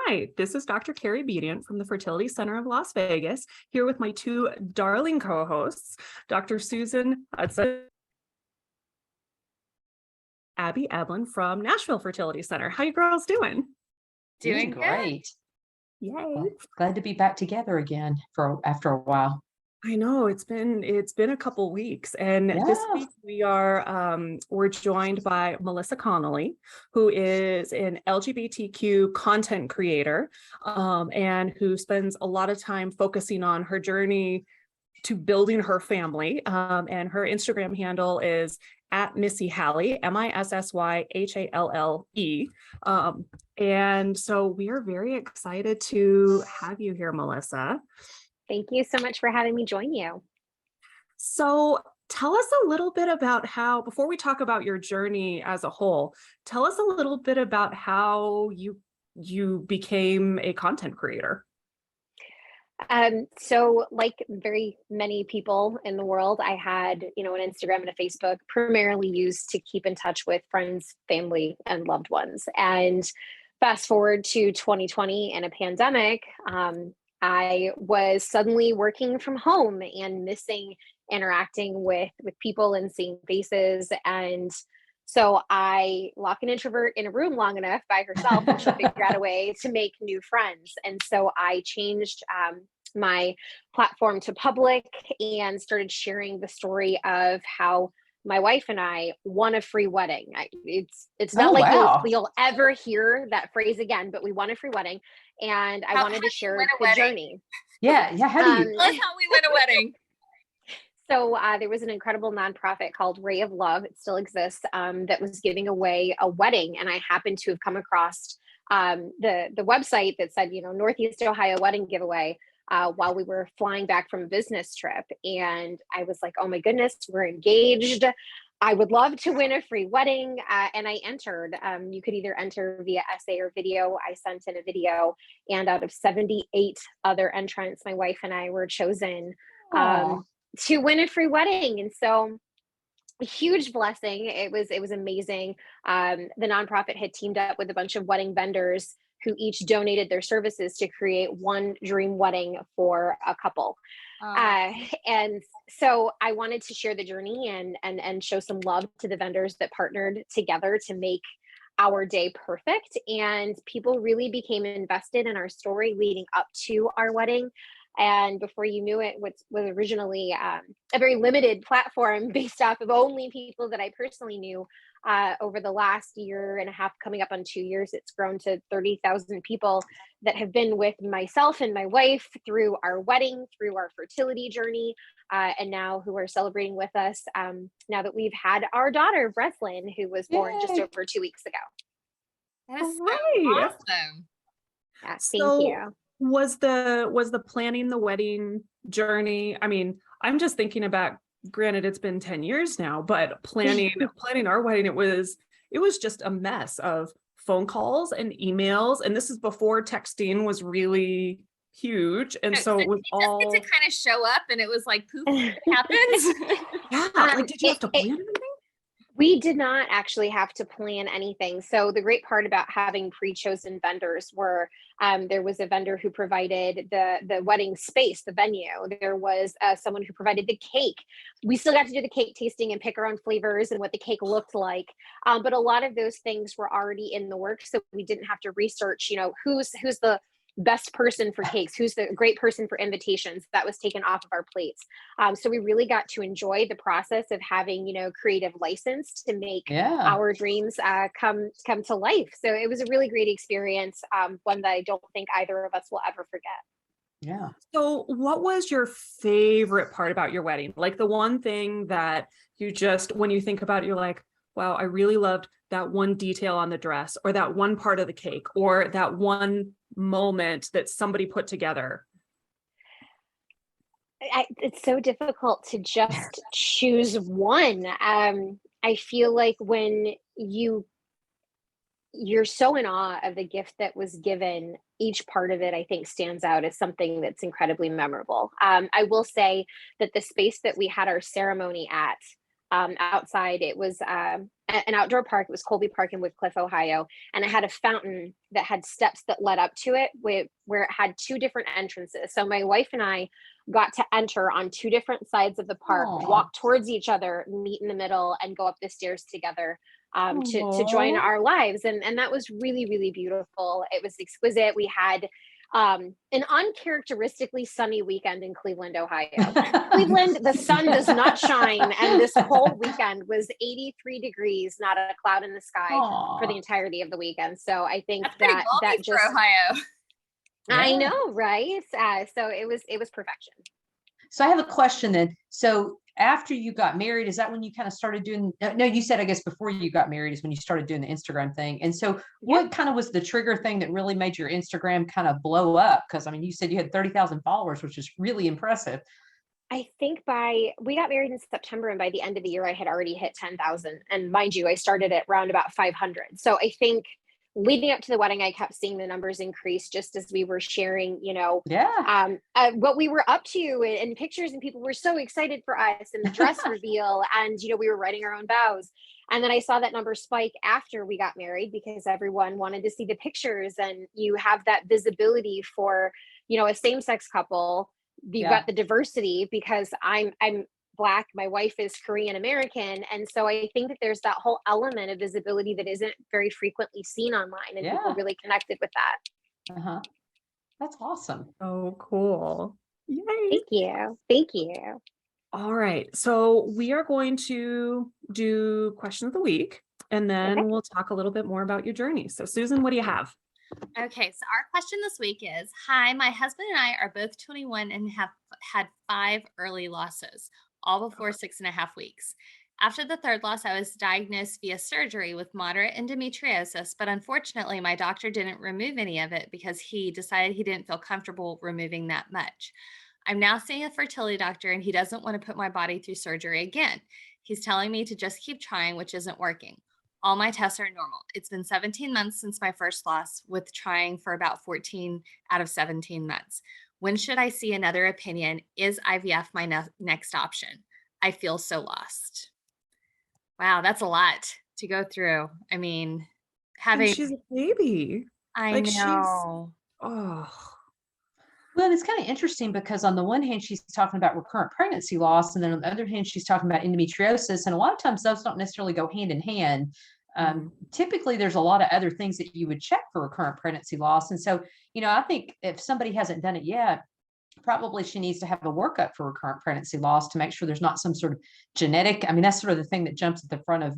Hi, this is Dr. Carrie Bedient from the Fertility Center of Las Vegas, here with my two darling co-hosts, Dr. Susan Hudson, Abby Eblen from Nashville Fertility Center. How you girls doing? Doing Great. Yay. Well, glad to be back together again after a while. I know it's been a couple weeks, and this Yeah. week we're joined by Melissa Connelly, who is an LGBTQ content creator, and who spends a lot of time focusing on her journey to building her family. And her Instagram handle is at Missy Halle, MISSYHALLE. And so we are very excited to have you here, Melissa. Thank you so much for having me join you. So tell us a little bit about how, before we talk about your journey as a whole, tell us a little bit about how you became a content creator. So like very many people in the world, I had, an Instagram and a Facebook primarily used to keep in touch with friends, family, and loved ones. And fast forward to 2020 and a pandemic, I was suddenly working from home and missing interacting with people and seeing faces. And so I lock an introvert in a room long enough by herself and she'll figure out a way to make new friends. And so I changed my platform to public and started sharing the story of how my wife and I won a free wedding. It's not like wow. you'll ever hear that phrase again, but we won a free wedding, and I wanted to share the journey. Yeah. How do you? Tell us how we win a wedding. So there was an incredible nonprofit called Ray of Love. It still exists, that was giving away a wedding, and I happened to have come across the website that said, Northeast Ohio wedding giveaway. While we were flying back from a business trip. And I was like, oh my goodness, we're engaged. I would love to win a free wedding. And I entered. You could either enter via essay or video. I sent in a video. And out of 78 other entrants, my wife and I were chosen to win a free wedding. And so a huge blessing. It was amazing. The nonprofit had teamed up with a bunch of wedding vendors who each donated their services to create one dream wedding for a couple. And so I wanted to share the journey and show some love to the vendors that partnered together to make our day perfect. And people really became invested in our story leading up to our wedding. And before you knew it, what was originally a very limited platform based off of only people that I personally knew, over the last year and a half, coming up on 2 years, it's grown to 30,000 people that have been with myself and my wife through our wedding, through our fertility journey, and now who are celebrating with us now that we've had our daughter, Breslin, who was born just over 2 weeks ago. That is so awesome. Yeah, thank you. Was the planning the wedding journey? I mean, I'm just thinking about, granted, it's been 10 years now, but planning our wedding, it was just a mess of phone calls and emails. And this is before texting was really huge. And so it was all just get to kind of show up and it was like, poof, it happens. Yeah. Like, did you have to plan anything? We did not actually have to plan anything. So the great part about having pre-chosen vendors were there was a vendor who provided the wedding space, the venue. There was someone who provided the cake. We still got to do the cake tasting and pick our own flavors and what the cake looked like. But a lot of those things were already in the works. So we didn't have to research, who's the best person for cakes, who's the great person for invitations. That was taken off of our plates. So we really got to enjoy the process of having, creative license to make our dreams come to life. So it was a really great experience, one that I don't think either of us will ever forget. Yeah. So what was your favorite part about your wedding? Like the one thing that you just, when you think about it, you're like, wow, I really loved that one detail on the dress, or that one part of the cake, or that one moment that somebody put together? It's so difficult to just choose one. I feel like when you're so in awe of the gift that was given, each part of it, I think, stands out as something that's incredibly memorable. I will say that the space that we had our ceremony at outside. It was an outdoor park. It was Colby Park in Wickliffe, Ohio. And it had a fountain that had steps that led up to it where it had two different entrances. So my wife and I got to enter on two different sides of the park, walk towards each other, meet in the middle, and go up the stairs together to join our lives. And that was really, really beautiful. It was exquisite. We had an uncharacteristically sunny weekend in Cleveland, Ohio. Cleveland, the sun does not shine, and this whole weekend was 83 degrees, not a cloud in the sky for the entirety of the weekend. So I think that just for Ohio. I know, right? So it was perfection. So I have a question then. So after you got married, is that when you kind of started doing, no, you said, I guess before you got married is when you started doing the Instagram thing. And so what kind of was the trigger thing that really made your Instagram kind of blow up? Because I mean, you said you had 30,000 followers, which is really impressive. I think we got married in September, and by the end of the year, I had already hit 10,000. And mind you, I started at around about 500. So I think leading up to the wedding, I kept seeing the numbers increase just as we were sharing, what we were up to and pictures, and people were so excited for us and the dress reveal. And, we were writing our own vows. And then I saw that number spike after we got married because everyone wanted to see the pictures, and you have that visibility for, a same-sex couple. You've got the diversity because I'm Black, my wife is Korean American. And so I think that there's that whole element of visibility that isn't very frequently seen online, and people really connected with that. That's awesome. Oh, cool. Yay. Thank you. All right. So we are going to do question of the week, and then we'll talk a little bit more about your journey. So Susan, what do you have? Okay, so our question this week is, hi, my husband and I are both 21 and have had 5 early losses, all before 6.5 weeks. After the third loss, I was diagnosed via surgery with moderate endometriosis, but unfortunately, my doctor didn't remove any of it because he decided he didn't feel comfortable removing that much. I'm now seeing a fertility doctor, and he doesn't want to put my body through surgery again. He's telling me to just keep trying, which isn't working. All my tests are normal. It's been 17 months since my first loss, with trying for about 14 out of 17 months. When should I see another opinion? Is IVF my next option? I feel so lost. Wow, that's a lot to go through. I mean, And she's a baby. I know. Oh. Well, it's kind of interesting because on the one hand, she's talking about recurrent pregnancy loss, and then on the other hand, she's talking about endometriosis. And a lot of times those don't necessarily go hand in hand. Typically, there's a lot of other things that you would check for recurrent pregnancy loss. And so, I think if somebody hasn't done it yet, probably she needs to have a workup for recurrent pregnancy loss to make sure there's not some sort of genetic. I mean, that's sort of the thing that jumps at the front of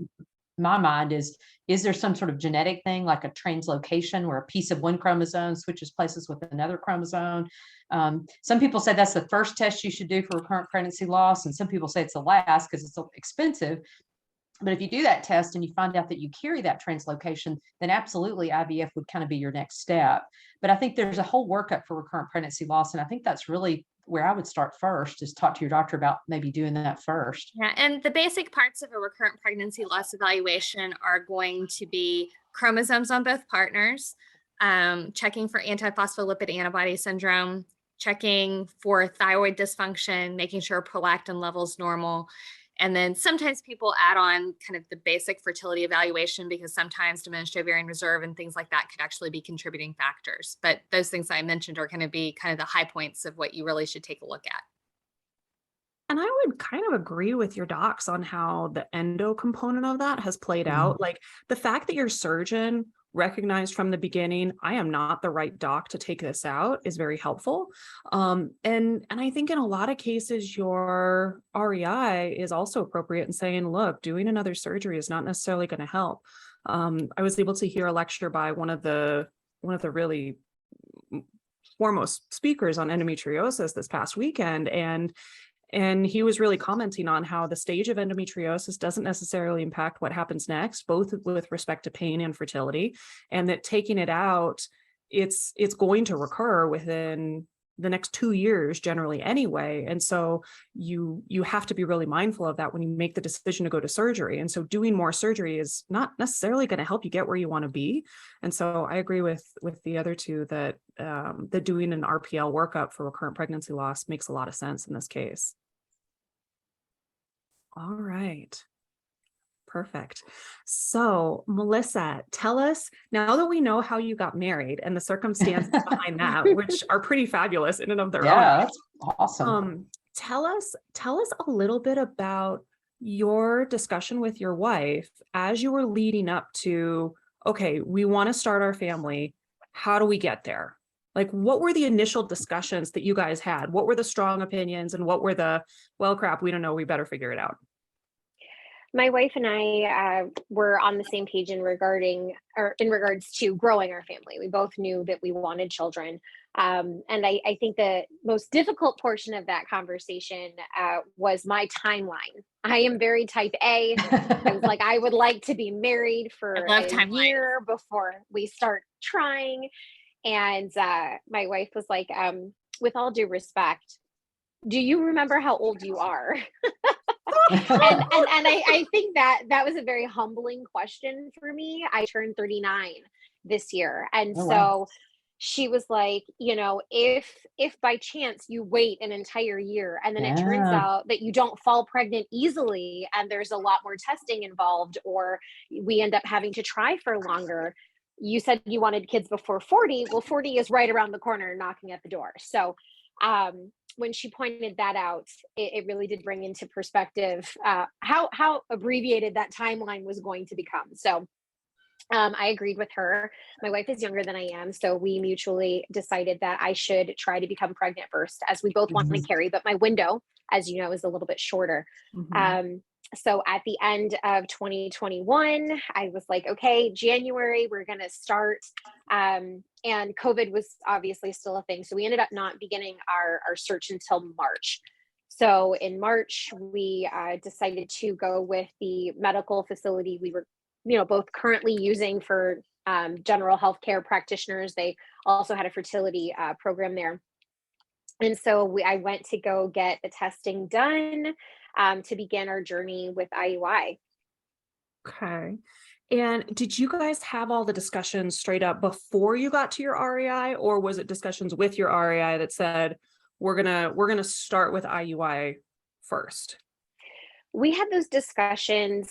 my mind is there some sort of genetic thing like a translocation where a piece of one chromosome switches places with another chromosome? Some people say that's the first test you should do for recurrent pregnancy loss, and some people say it's the last because it's so expensive. But if you do that test and you find out that you carry that translocation, then absolutely IVF would kind of be your next step. But I think there's a whole workup for recurrent pregnancy loss, and I think that's really where I would start first, is talk to your doctor about maybe doing that first. Yeah, and the basic parts of a recurrent pregnancy loss evaluation are going to be chromosomes on both partners, checking for antiphospholipid antibody syndrome, checking for thyroid dysfunction, making sure prolactin levels normal. And then sometimes people add on kind of the basic fertility evaluation because sometimes diminished ovarian reserve and things like that could actually be contributing factors. But those things I mentioned are going to be kind of the high points of what you really should take a look at. And I would kind of agree with your docs on how the endo component of that has played out. Like the fact that your surgeon recognized from the beginning, I am not the right doc to take this out, is very helpful. And I think in a lot of cases, your REI is also appropriate in saying, look, doing another surgery is not necessarily going to help. I was able to hear a lecture by one of the really foremost speakers on endometriosis this past weekend, and he was really commenting on how the stage of endometriosis doesn't necessarily impact what happens next, both with respect to pain and fertility, and that taking it out, it's going to recur within the next 2 years generally anyway. And so you have to be really mindful of that when you make the decision to go to surgery. And so doing more surgery is not necessarily going to help you get where you want to be. And so I agree with the other two that doing an RPL workup for recurrent pregnancy loss makes a lot of sense in this case. All right. Perfect. So, Melissa, tell us, now that we know how you got married and the circumstances behind that, which are pretty fabulous in and of their own. Yeah, that's awesome. Tell us a little bit about your discussion with your wife as you were leading up to, okay, we want to start our family. How do we get there? Like, what were the initial discussions that you guys had? What were the strong opinions and what were the, well, crap, we don't know, we better figure it out? My wife and I were on the same page in regards to growing our family. We both knew that we wanted children. And I think the most difficult portion of that conversation was my timeline. I am very type A. I was like, I would like to be married for a year before we start trying. And my wife was like, with all due respect, do you remember how old you are? and I think that was a very humbling question for me. I turned 39 this year. And so she was like, if by chance you wait an entire year and then it turns out that you don't fall pregnant easily and there's a lot more testing involved, or we end up having to try for longer. You said you wanted kids before 40. Well, 40 is right around the corner knocking at the door. So when she pointed that out, it really did bring into perspective how abbreviated that timeline was going to become. So I agreed with her. My wife is younger than I am, so we mutually decided that I should try to become pregnant first, as we both want to carry, but my window, as you know, is a little bit shorter. So at the end of 2021, I was like, okay, January, we're going to start. And COVID was obviously still a thing. So we ended up not beginning our search until March. So in March, we decided to go with the medical facility we were, both currently using for general healthcare practitioners. They also had a fertility program there. And so I went to go get the testing done to begin our journey with IUI. Okay. And did you guys have all the discussions straight up before you got to your REI, or was it discussions with your REI that said, we're gonna start with IUI first? We had those discussions,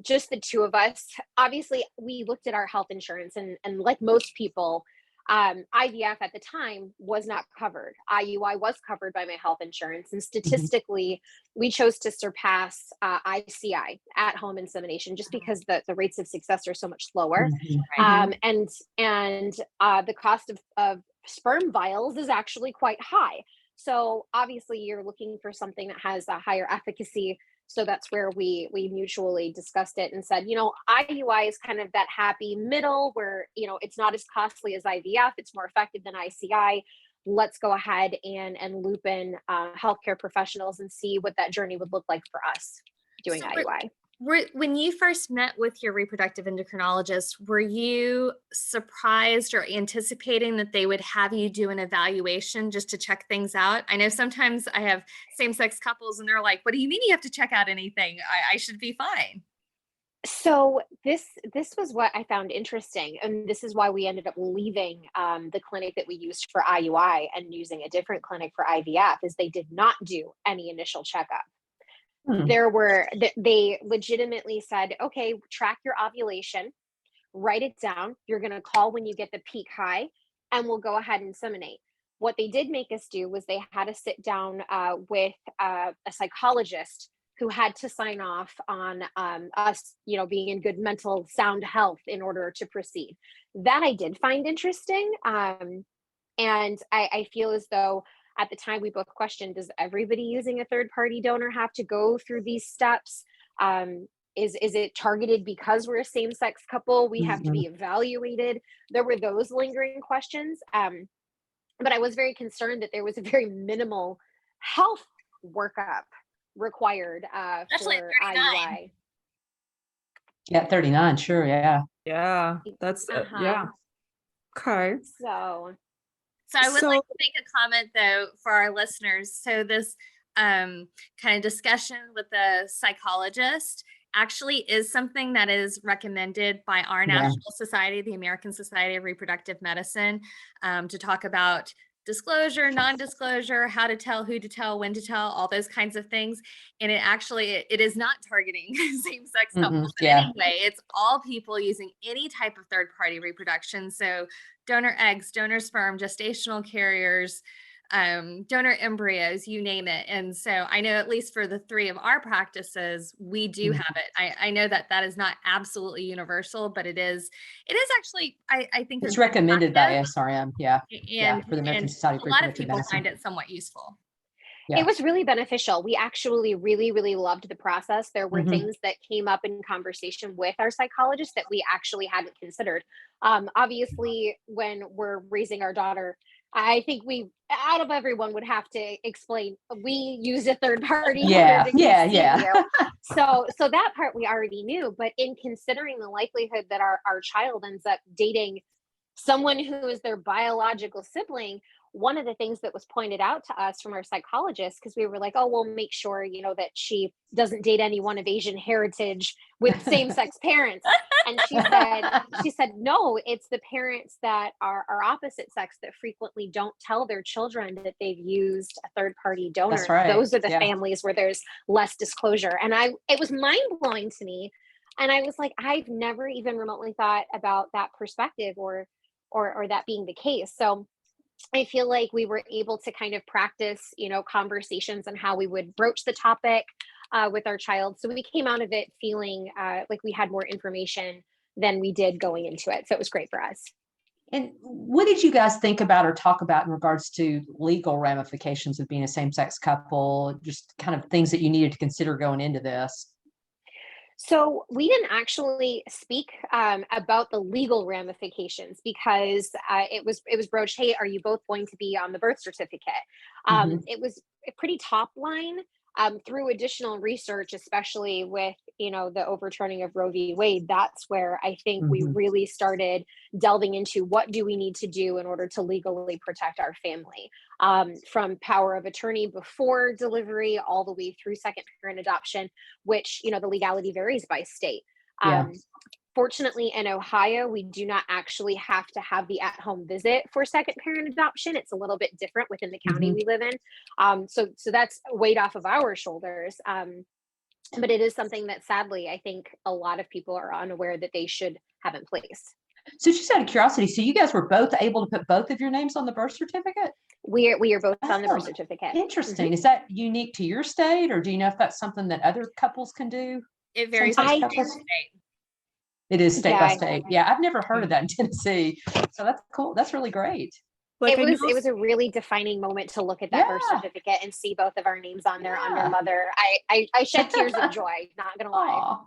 just the two of us. Obviously, we looked at our health insurance, and like most people, IVF at the time was not covered. IUI was covered by my health insurance, and statistically, we chose to surpass ICI, at home insemination, just because the rates of success are so much lower. And the cost of sperm vials is actually quite high. So obviously, you're looking for something that has a higher efficacy. So that's where we mutually discussed it and said, IUI is kind of that happy middle where, it's not as costly as IVF. It's more effective than ICI. Let's go ahead and loop in healthcare professionals and see what that journey would look like for us doing IUI. When you first met with your reproductive endocrinologist, were you surprised or anticipating that they would have you do an evaluation just to check things out? I know sometimes I have same-sex couples and they're like, what do you mean you have to check out anything? I should be fine. So this was what I found interesting. And this is why we ended up leaving the clinic that we used for IUI and using a different clinic for IVF, is they did not do any initial checkup. They legitimately said, okay, track your ovulation, write it down. You're going to call when you get the peak high, and we'll go ahead and inseminate. What they did make us do was they had to sit down with a psychologist who had to sign off on us, being in good mental sound health in order to proceed. That I did find interesting. And I feel as though at the time we both questioned, does everybody using a third-party donor have to go through these steps? Is it targeted because we're a same-sex couple? We have to be evaluated. There were those lingering questions. But I was very concerned that there was a very minimal health workup required Especially for 39. IUI. Yeah, 39, sure, yeah. Yeah, that's yeah. Okay. So I would like to make a comment though for our listeners. So this kind of discussion with the psychologist actually is something that is recommended by our national society, the American Society of Reproductive Medicine, to talk about disclosure, non-disclosure, how to tell, who to tell, when to tell, all those kinds of things. And it is not targeting same-sex couples in any way. It's all people using any type of third-party reproduction. So donor eggs, donor sperm, gestational carriers, donor embryos, you name it. And so I know at least for the 3 of our practices, we do have it. I know that is not absolutely universal, but it is actually, I think it's recommended by SRM. And for the American Society of a lot of Reproductive people Medicine. find it somewhat useful. It was really beneficial. We actually really, really loved the process. There were things that came up in conversation with our psychologist that we actually hadn't considered. Obviously, when we're raising our daughter, I think we, out of everyone, would have to explain, we use a third party. So that part we already knew, but in considering the likelihood that our child ends up dating someone who is their biological sibling, one of the things that was pointed out to us from our psychologist, because we were like, oh, we'll make sure, that she doesn't date anyone of Asian heritage with same-sex parents. And she said, no, it's the parents that are opposite sex that frequently don't tell their children that they've used a third-party donor. That's right. Those are the families where there's less disclosure. And it was mind-blowing to me. And I was like, I've never even remotely thought about that perspective or that being the case. So I feel like we were able to kind of practice, conversations on how we would broach the topic with our child. So we came out of it feeling like we had more information than we did going into it. So it was great for us. And what did you guys think about or talk about in regards to legal ramifications of being a same-sex couple, just kind of things that you needed to consider going into this? So we didn't actually speak about the legal ramifications because it was broached, hey, are you both going to be on the birth certificate? It was a pretty top line. Through additional research, especially with, the overturning of Roe v. Wade, that's where I think we really started delving into what do we need to do in order to legally protect our family, from power of attorney before delivery all the way through second parent adoption, which, the legality varies by state. Fortunately, in Ohio, we do not actually have to have the at-home visit for second parent adoption. It's a little bit different within the county we live in. So that's weight off of our shoulders. But it is something that sadly, I think a lot of people are unaware that they should have in place. So just out of curiosity, so you guys were both able to put both of your names on the birth certificate? We are both on the birth certificate. Interesting. Is that unique to your state, or do you know if that's something that other couples can do? It varies by state. It is state by state. Yeah, I've never heard of that in Tennessee. So that's cool. That's really great. It was a really defining moment to look at that birth certificate and see both of our names on there under mother. I shed tears of joy, not gonna lie.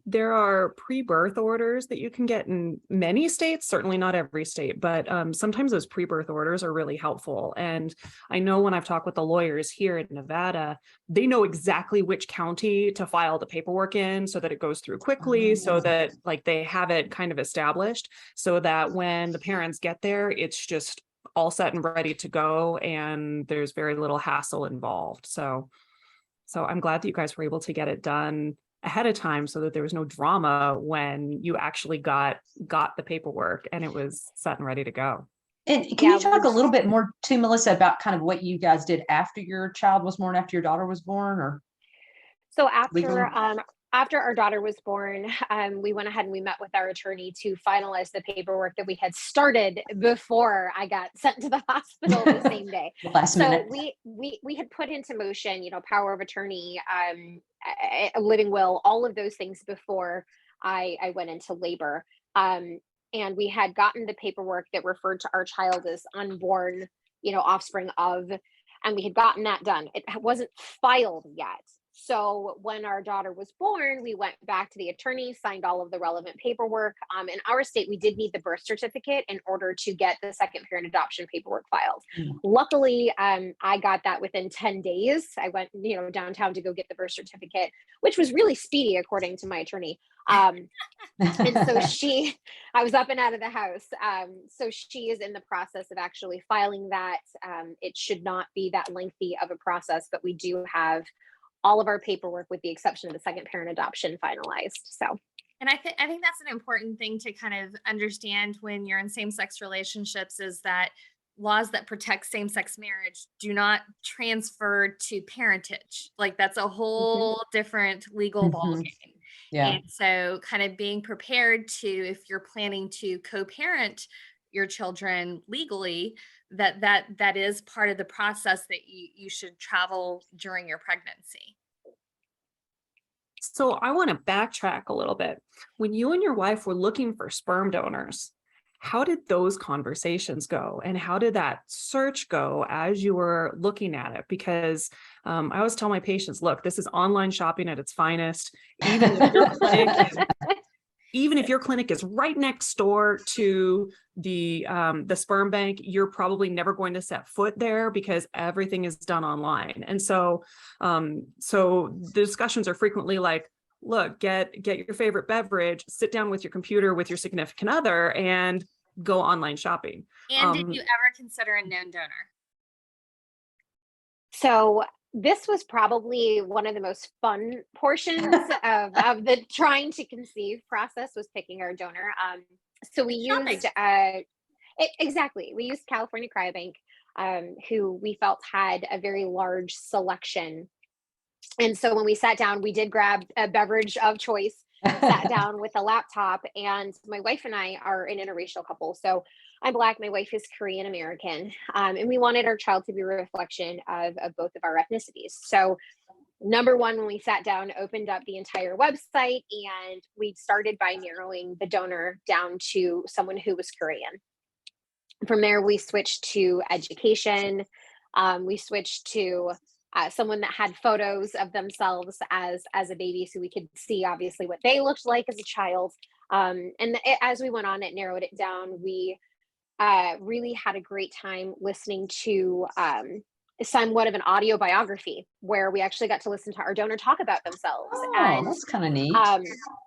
There are pre-birth orders that you can get in many states, certainly not every state, but sometimes those pre-birth orders are really helpful. And I know when I've talked with the lawyers here in Nevada, they know exactly which county to file the paperwork in so that it goes through quickly, so that they have it kind of established so that when the parents get there, it's just all set and ready to go and there's very little hassle involved. So I'm glad that you guys were able to get it done ahead of time so that there was no drama when you actually got the paperwork and it was set and ready to go. And can you talk a little bit more to Melissa about kind of what you guys did after your child was born, after your daughter was born? Or so after our daughter was born, we went ahead and we met with our attorney to finalize the paperwork that we had started before I got sent to the hospital the same day. Last minute. We had put into motion, power of attorney, a living will, all of those things before I went into labor. And we had gotten the paperwork that referred to our child as unborn, offspring of, and we had gotten that done. It wasn't filed yet. So when our daughter was born, we went back to the attorney, signed all of the relevant paperwork. In our state, we did need the birth certificate in order to get the second parent adoption paperwork filed. Luckily, I got that within 10 days. I went, downtown to go get the birth certificate, which was really speedy, according to my attorney. And so I was up and out of the house. So she is in the process of actually filing that. It should not be that lengthy of a process, but we do have all of our paperwork with the exception of the second parent adoption finalized. So, and I think that's an important thing to kind of understand when you're in same-sex relationships is that laws that protect same-sex marriage do not transfer to parentage. Like that's a whole different legal ballgame. Yeah. And so kind of being prepared to, if you're planning to co-parent your children legally, that is part of the process that you should travel during your pregnancy. So I want to backtrack a little bit. When you and your wife were looking for sperm donors, how did those conversations go? And how did that search go as you were looking at it? Because I always tell my patients, look, this is online shopping at its finest. Even if your clinic is right next door to the sperm bank, you're probably never going to set foot there because everything is done online. And so the discussions are frequently like, look, get your favorite beverage, sit down with your computer with your significant other and go online shopping. And did you ever consider a known donor? So this was probably one of the most fun portions of the trying to conceive process, was picking our donor. So we used exactly. We used California Cryobank, who we felt had a very large selection. And so when we sat down, we did grab a beverage of choice, sat down with a laptop, and my wife and I are an interracial couple. So I'm Black, my wife is Korean American, and we wanted our child to be a reflection of both of our ethnicities. So number one, when we sat down, opened up the entire website, and we started by narrowing the donor down to someone who was Korean. From there, we switched to education. We switched to someone that had photos of themselves as a baby, so we could see obviously what they looked like as a child. As we went on, it narrowed it down. We really had a great time listening to somewhat of an audio biography where we actually got to listen to our donor talk about themselves. Oh, and that's kind of neat.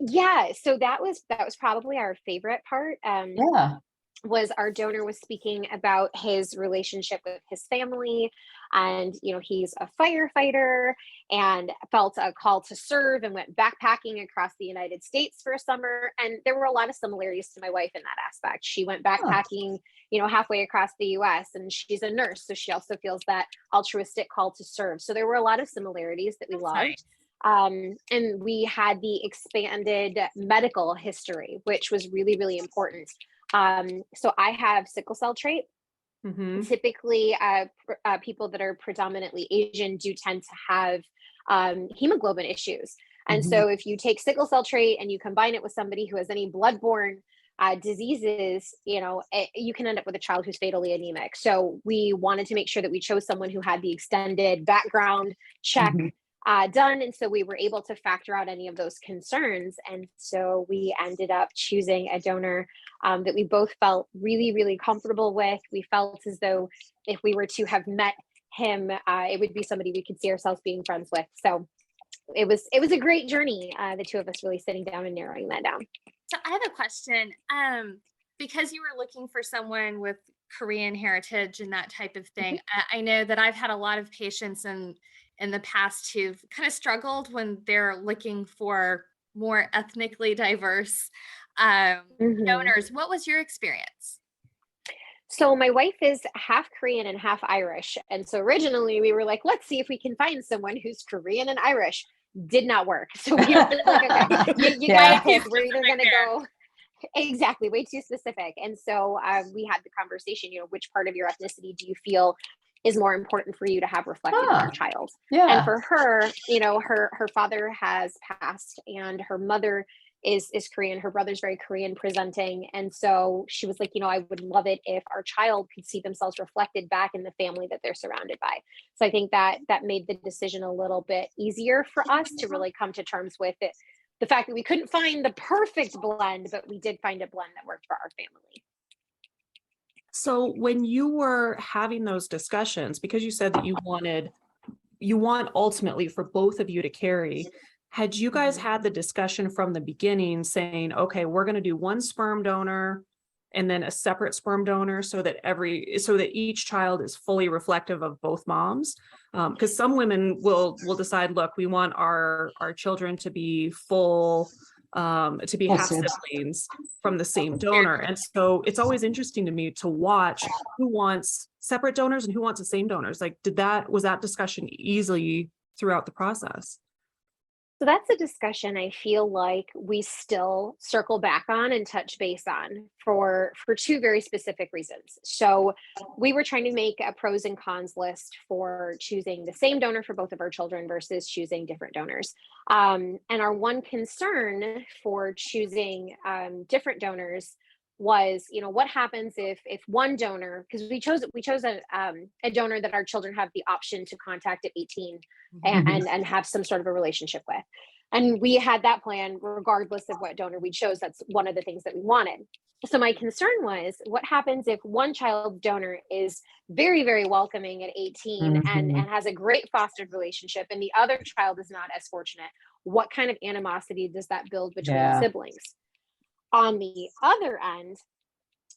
Yeah, so that was probably our favorite part. Yeah. Was our donor was speaking about his relationship with his family, and he's a firefighter and felt a call to serve and went backpacking across the United States for a summer. And there were a lot of similarities to my wife in that aspect. She went backpacking halfway across the US, and she's a nurse, so she also feels that altruistic call to serve. So there were a lot of similarities that we loved. Nice. And we had the expanded medical history, which was really, really important. So I have sickle cell trait. Mm-hmm. Typically, people that are predominantly Asian do tend to have hemoglobin issues. And so if you take sickle cell trait and you combine it with somebody who has any bloodborne diseases, you can end up with a child who's fatally anemic. So we wanted to make sure that we chose someone who had the extended background check done. And so we were able to factor out any of those concerns. And so we ended up choosing a donor that we both felt really, really comfortable with. We felt as though if we were to have met him, it would be somebody we could see ourselves being friends with. So it was a great journey, the two of us really sitting down and narrowing that down. So I have a question. Because you were looking for someone with Korean heritage and that type of thing, I know that I've had a lot of patients in the past who've kind of struggled when they're looking for more ethnically diverse donors. What was your experience? So my wife is half Korean and half Irish. And so originally we were like, let's see if we can find someone who's Korean and Irish. Did not work. So we were like, okay, you gotta pick. We're either gonna go exactly way too specific. And so we had the conversation, which part of your ethnicity do you feel is more important for you to have reflected in our child? Yeah. And for her, her father has passed and her mother is Korean. Her brother's very Korean presenting. And so she was like, I would love it if our child could see themselves reflected back in the family that they're surrounded by. So I think that made the decision a little bit easier for us to really come to terms with it. The fact that we couldn't find the perfect blend, but we did find a blend that worked for our family. So when you were having those discussions, because you said that you want ultimately for both of you to carry, had you guys had the discussion from the beginning saying, okay, we're going to do one sperm donor and then a separate sperm donor so that each child is fully reflective of both moms? Because some women will decide, look, we want our children to be full to be Oh, half sis. siblings from the same donor. And so it's always interesting to me to watch who wants separate donors and who wants the same donors. Like, was that discussion easily throughout the process? So that's a discussion I feel like we still circle back on and touch base on for two very specific reasons. So we were trying to make a pros and cons list for choosing the same donor for both of our children versus choosing different donors. And our one concern for choosing different donors was, what happens if one donor, because we chose a donor that our children have the option to contact at 18 and have some sort of a relationship with. And we had that plan regardless of what donor we chose. That's one of the things that we wanted. So my concern was, what happens if one child's donor is very, very welcoming at 18 and has a great fostered relationship, and the other child is not as fortunate? What kind of animosity does that build between siblings? On the other end,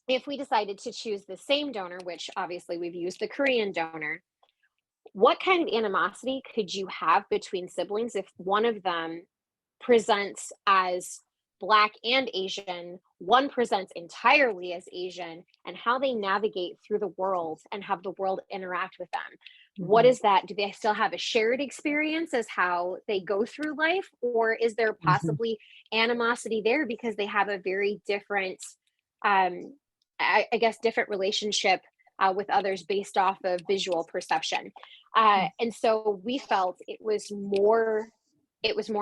if we decided to choose the same donor, which obviously we've used the Korean donor, what kind of animosity could you have between siblings if one of them presents as Black and Asian, one presents entirely as Asian, and how they navigate through the world and have the world interact with them? What is that? Do they still have a shared experience as how they go through life? Or is there possibly animosity there because they have a very different, I guess, different relationship with others based off of visual perception? And so we felt it was more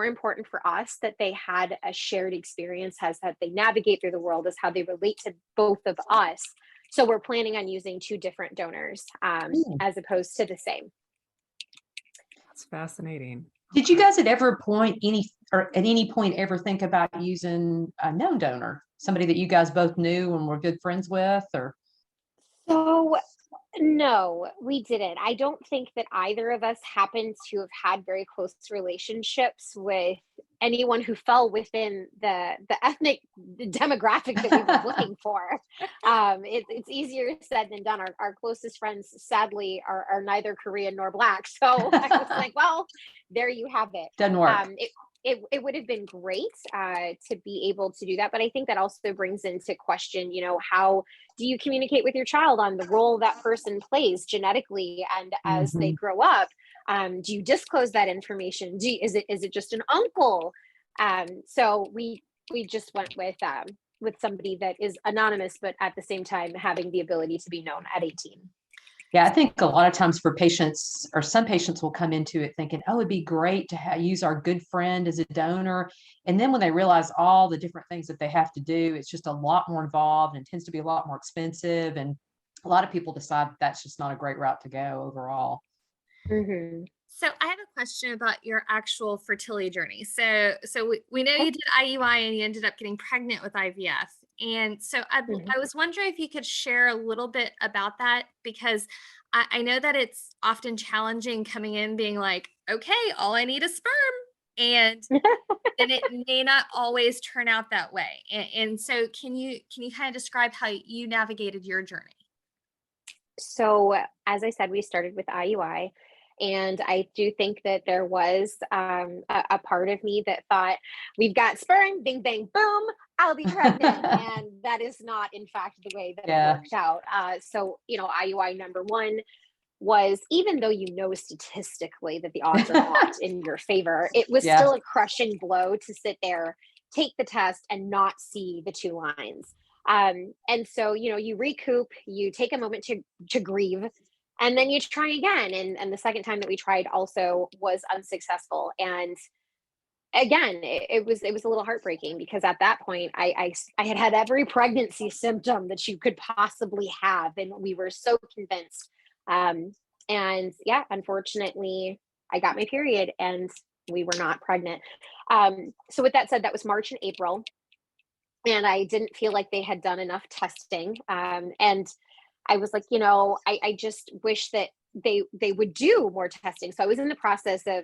important for us that they had a shared experience as how they navigate through the world, as how they relate to both of us. So we're planning on using two different donors as opposed to the same. That's fascinating. Did you guys at any point ever think about using a known donor, somebody that you guys both knew and were good friends with? Or So no, we didn't. I don't think that either of us happened to have had very close relationships with anyone who fell within the ethnic demographic that we were looking for. It's easier said than done. Our closest friends, sadly, are neither Korean nor Black. So I was like, well, there you have it. Doesn't work. It would have been great to be able to do that. But I think that also brings into question, how do you communicate with your child on the role that person plays genetically and as they grow up? Do you disclose that information? Is it just an uncle? So we just went with somebody that is anonymous, but at the same time having the ability to be known at 18. Yeah, I think a lot of times for patients, or some patients will come into it thinking, oh, it'd be great to use our good friend as a donor. And then when they realize all the different things that they have to do, it's just a lot more involved and tends to be a lot more expensive. And a lot of people decide that's just not a great route to go overall. So I have a question about your actual fertility journey. So we know you did IUI and you ended up getting pregnant with IVF. And so I was wondering if you could share a little bit about that, because I know that it's often challenging coming in being like, okay, all I need is sperm. And it may not always turn out that way. And so can you kind of describe how you navigated your journey? So as I said, we started with IUI. And I do think that there was a part of me that thought, we've got sperm, bing, bang, boom, I'll be pregnant. And that is not, in fact, the way that it worked out. So, IUI number one was, even though statistically that the odds are not in your favor, it was still a crushing blow to sit there, take the test, and not see the two lines. And so, you recoup, you take a moment to grieve, and then you try again. And the second time that we tried also was unsuccessful. And again, it was a little heartbreaking, because at that point I had every pregnancy symptom that you could possibly have. And we were so convinced. And yeah, unfortunately, I got my period and we were not pregnant. So with that said, that was March and April. And I didn't feel like they had done enough testing. And I was like, I just wish that they would do more testing. So I was in the process of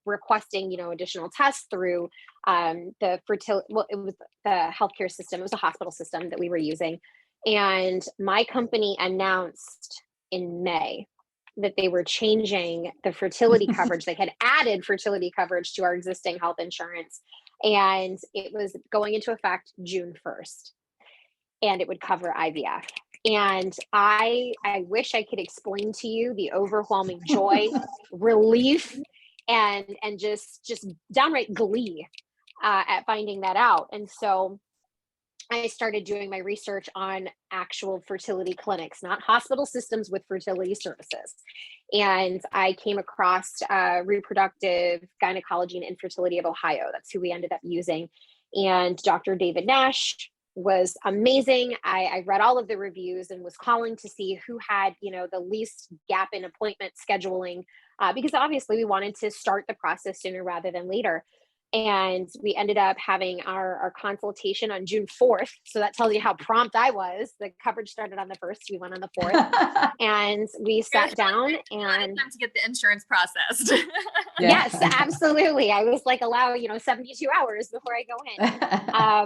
requesting, additional tests through the fertility. Well, it was the healthcare system. It was a hospital system that we were using. And my company announced in May that they were changing the fertility coverage. They had added fertility coverage to our existing health insurance. And it was going into effect June 1st, and it would cover IVF. And I wish I could explain to you the overwhelming joy, relief, and just downright glee at finding that out. And so I started doing my research on actual fertility clinics, not hospital systems with fertility services. And I came across Reproductive Gynecology and Infertility of Ohio. That's who we ended up using. And Dr. David Nash was amazing. I read all of the reviews and was calling to see who had, the least gap in appointment scheduling, because obviously we wanted to start the process sooner rather than later. And we ended up having our consultation on June 4th. So that tells you how prompt I was. The coverage started on the 1st. We went on the 4th. And we sat down and time to get the insurance processed. Yes, absolutely. I was like, allow, 72 hours before I go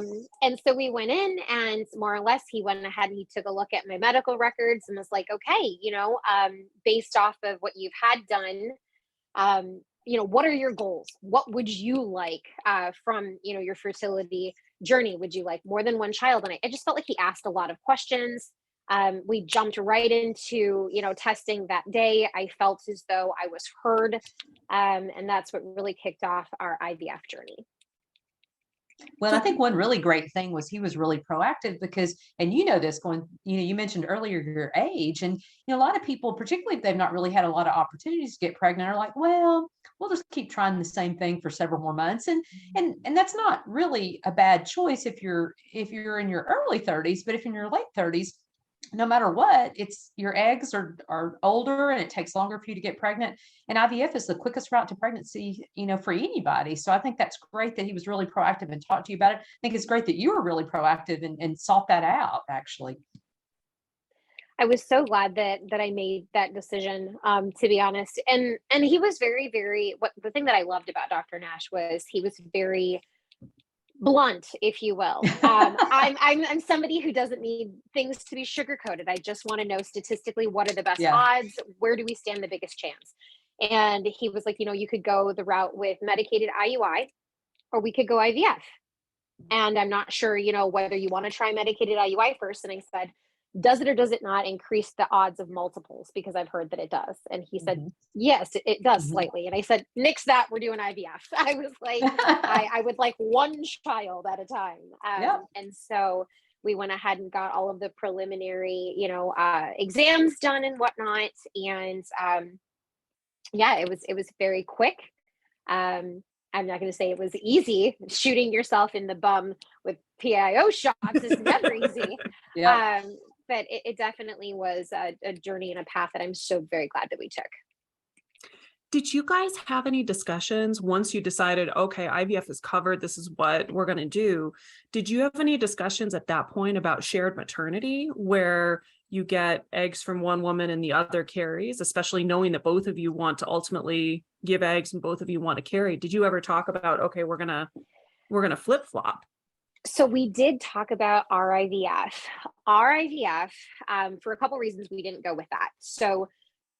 in. And so we went in, and more or less he went ahead and he took a look at my medical records and was like, okay, based off of what you've had done, what are your goals? What would you like from, your fertility journey? Would you like more than one child? And I just felt like he asked a lot of questions. We jumped right into, testing that day. I felt as though I was heard. And that's what really kicked off our IVF journey. Well, I think one really great thing was he was really proactive because, and this you mentioned earlier your age, and a lot of people, particularly if they've not really had a lot of opportunities to get pregnant, are like, well, we'll just keep trying the same thing for several more months, and that's not really a bad choice if you're in your early 30s, but if you're in your late 30s, no matter what, it's your eggs are older and it takes longer for you to get pregnant. And IVF is the quickest route to pregnancy, for anybody. So I think that's great that he was really proactive and talked to you about it. I think it's great that you were really proactive and sought that out, actually. I was so glad that I made that decision, to be honest. And he was very, very, the thing that I loved about Dr. Nash was he was very blunt, if you will. I'm somebody who doesn't need things to be sugarcoated. I just want to know statistically what are the best odds, where do we stand the biggest chance? And he was like, you could go the route with medicated IUI, or we could go IVF. And I'm not sure, whether you want to try medicated IUI first. And I said, does it or does it not increase the odds of multiples? Because I've heard that it does. And he said, yes, it does slightly. And I said, nix that, we're doing IVF. I was like, I would like one child at a time. And so we went ahead and got all of the preliminary, exams done and whatnot. And it was very quick. I'm not going to say it was easy. Shooting yourself in the bum with PIO shots is never easy. But it definitely was a journey and a path that I'm so very glad that we took. Did you guys have any discussions once you decided, okay, IVF is covered, this is what we're going to do? Did you have any discussions at that point about shared maternity, where you get eggs from one woman and the other carries, especially knowing that both of you want to ultimately give eggs and both of you want to carry? Did you ever talk about, okay, we're going to flip-flop? So we did talk about RIVF. RIVF, for a couple reasons, we didn't go with that. So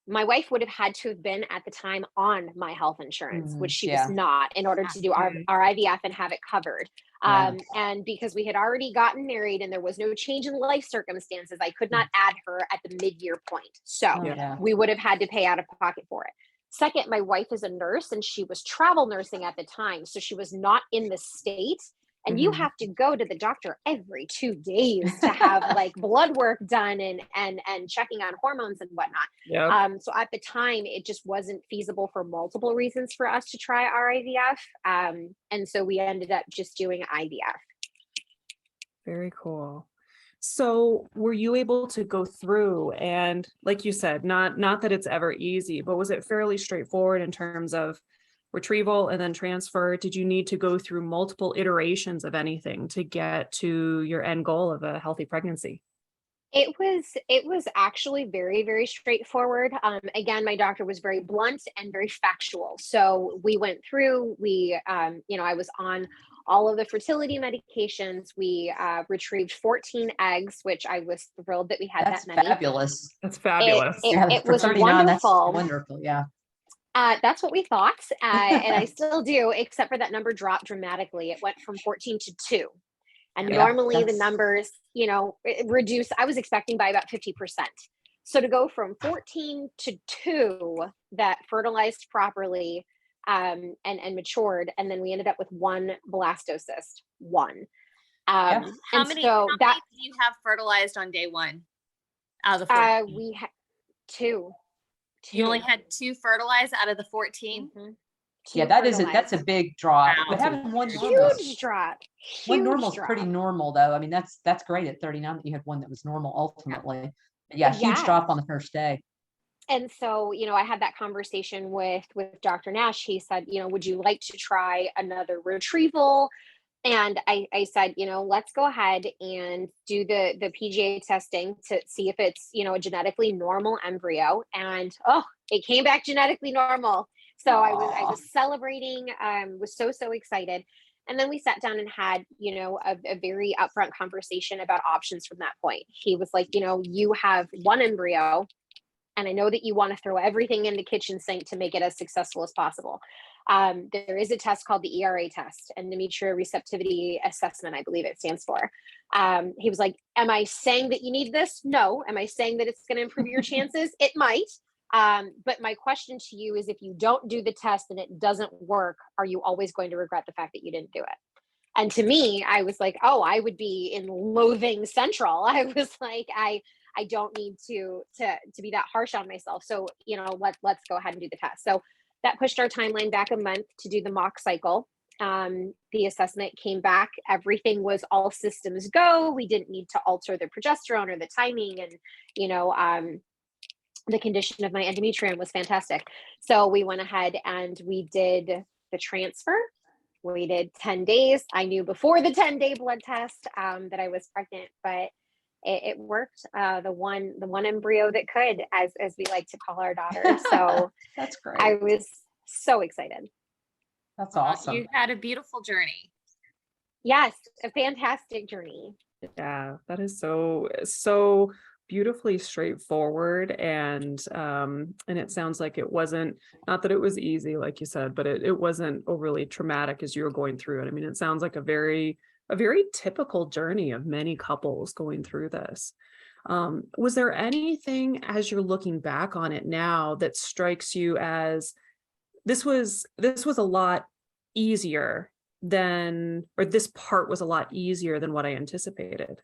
my wife would have had to have been at the time on my health insurance, which she was not, in order to do our IVF and have it covered. And because we had already gotten married and there was no change in life circumstances, I could not add her at the mid-year point. So we would have had to pay out of pocket for it. Second, my wife is a nurse and she was travel nursing at the time. So she was not in the state. And you have to go to the doctor every 2 days to have like blood work done and checking on hormones and whatnot. So at the time, it just wasn't feasible for multiple reasons for us to try RIVF. And so we ended up just doing IVF. Very cool. So were you able to go through and, like you said, not that it's ever easy, but was it fairly straightforward in terms of retrieval and then transfer? Did you need to go through multiple iterations of anything to get to your end goal of a healthy pregnancy? It was actually very, very straightforward. Again, my doctor was very blunt and very factual. So we went through, I was on all of the fertility medications. We retrieved 14 eggs, which I was thrilled that we had that many. Fabulous. That's fabulous. It was wonderful. That's wonderful. Yeah. That's what we thought. And I still do, except for that number dropped dramatically. It went from 14 to 2. And Yeah, normally the numbers, reduce. I was expecting by about 50%. So to go from 14 to 2 that fertilized properly and matured, and then we ended up with 1 blastocyst, 1. How many did you have fertilized on day 1 out of the 14? We had 2. You only had 2 fertilized out of the 14? Mm-hmm. Yeah, that's a big drop. Wow. But having one normal, Huge drop. one normal is pretty normal though. I mean, that's great at 39 that you had one that was normal ultimately. But yeah, huge drop on the first day. And so, I had that conversation with Dr. Nash. He said, would you like to try another retrieval? And I said, let's go ahead and do the PGA testing to see if it's, a genetically normal embryo. And it came back genetically normal. So I was celebrating, was so excited. And then we sat down and had, a very upfront conversation about options from that point. He was like, you have 1 embryo, and I know that you want to throw everything in the kitchen sink to make it as successful as possible. There is a test called the ERA test, endometrial receptivity assessment, I believe it stands for. He was like, am I saying that you need this? No. Am I saying that it's going to improve your chances? It might. But my question to you is, if you don't do the test and it doesn't work, are you always going to regret the fact that you didn't do it? And to me, I was like, I would be in loathing central. I was like, I don't need to be that harsh on myself. So, let's go ahead and do the test. So that pushed our timeline back a month to do the mock cycle. The assessment came back. Everything was all systems go. We didn't need to alter the progesterone or the timing. And, the condition of my endometrium was fantastic. So we went ahead and we did the transfer. Waited 10 days. I knew before the 10-day blood test that I was pregnant, but it worked. The one embryo that could, as we like to call our daughter. So that's great. I was so excited. That's awesome. You had a beautiful journey. Yes, a fantastic journey. Yeah, that is so beautifully straightforward, and it sounds like it wasn't, not that it was easy like you said, but it wasn't overly traumatic as you were going through it. I mean, it sounds like a very typical journey of many couples going through this. Was there anything, as you're looking back on it now, that strikes you as this was a lot easier than, or this part was a lot easier than what I anticipated?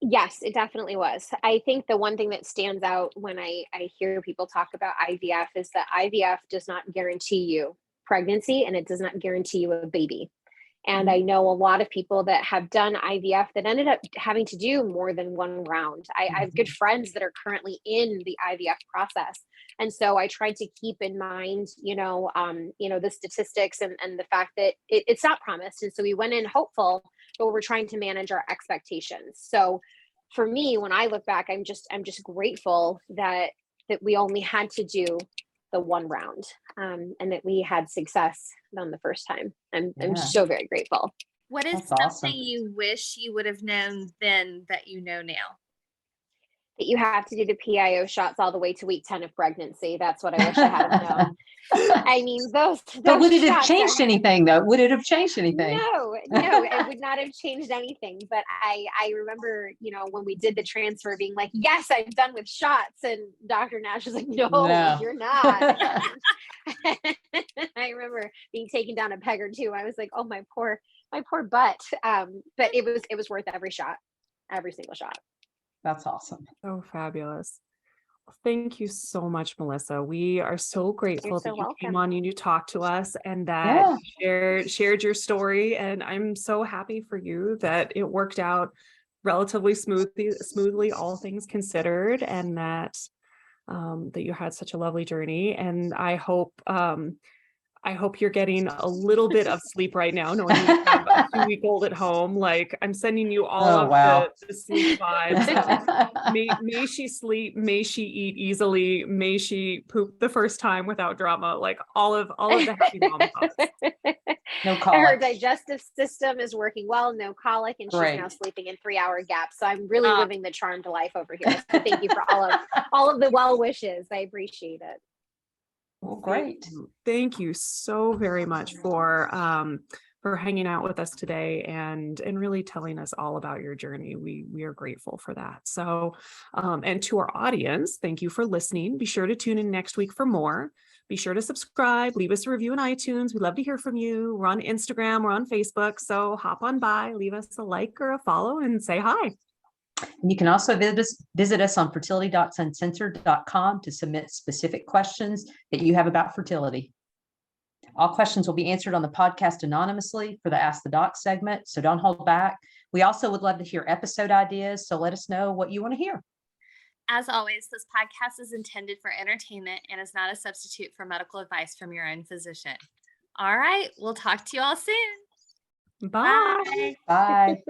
Yes, it definitely was. I think the one thing that stands out when I hear people talk about IVF is that IVF does not guarantee you pregnancy, and it does not guarantee you a baby. And I know a lot of people that have done IVF that ended up having to do more than 1 round. I have good friends that are currently in the IVF process. And so I tried to keep in mind, the statistics and the fact that it's not promised. And so we went in hopeful, but we're trying to manage our expectations. So for me, when I look back, I'm just grateful that we only had to do the 1 round, and that we had success on the first time. I'm so very grateful. What is That's something awesome. you wish you would have known then that you know now? That you have to do the PIO shots all the way to week 10 of pregnancy. That's what I wish I had known. I mean, those But would it have shots changed anything though? Would it have changed anything? No, it would not have changed anything. But I remember, when we did the transfer, being like, yes, I'm done with shots. And Dr. Nash was like, no. You're not. I remember being taken down a peg or 2. I was like, oh, my poor butt. But it was worth every shot, every single shot. That's awesome. So fabulous. Thank you so much, Melissa. We are so grateful that you came on and you talked to us, and that you shared your story. And I'm so happy for you that it worked out relatively smoothly, all things considered, and that that you had such a lovely journey. And I hope you're getting a little bit of sleep right now, knowing you have a 2-week-old at home. Like, I'm sending you all the sleep vibes. May she sleep, may she eat easily, may she poop the first time without drama, like all of the happy mom thoughts. No Her colic. digestive system is working well, no colic, and she's now Great. sleeping in 3-hour gaps. So I'm really living the charmed life over here. So thank you for all of the well wishes. I appreciate it. Well, great. Thank you so very much for hanging out with us today and really telling us all about your journey. We are grateful for that. So, and to our audience, thank you for listening. Be sure to tune in next week for more. Be sure to subscribe, leave us a review on iTunes. We'd love to hear from you. We're on Instagram, we're on Facebook. So hop on by, leave us a like or a follow and say hi. And you can also visit us on fertilitydocs.uncensored.com to submit specific questions that you have about fertility. All questions will be answered on the podcast anonymously for the Ask the Doc segment, so don't hold back. We also would love to hear episode ideas, so let us know what you want to hear. As always, this podcast is intended for entertainment and is not a substitute for medical advice from your own physician. All right, we'll talk to you all soon. Bye. Bye.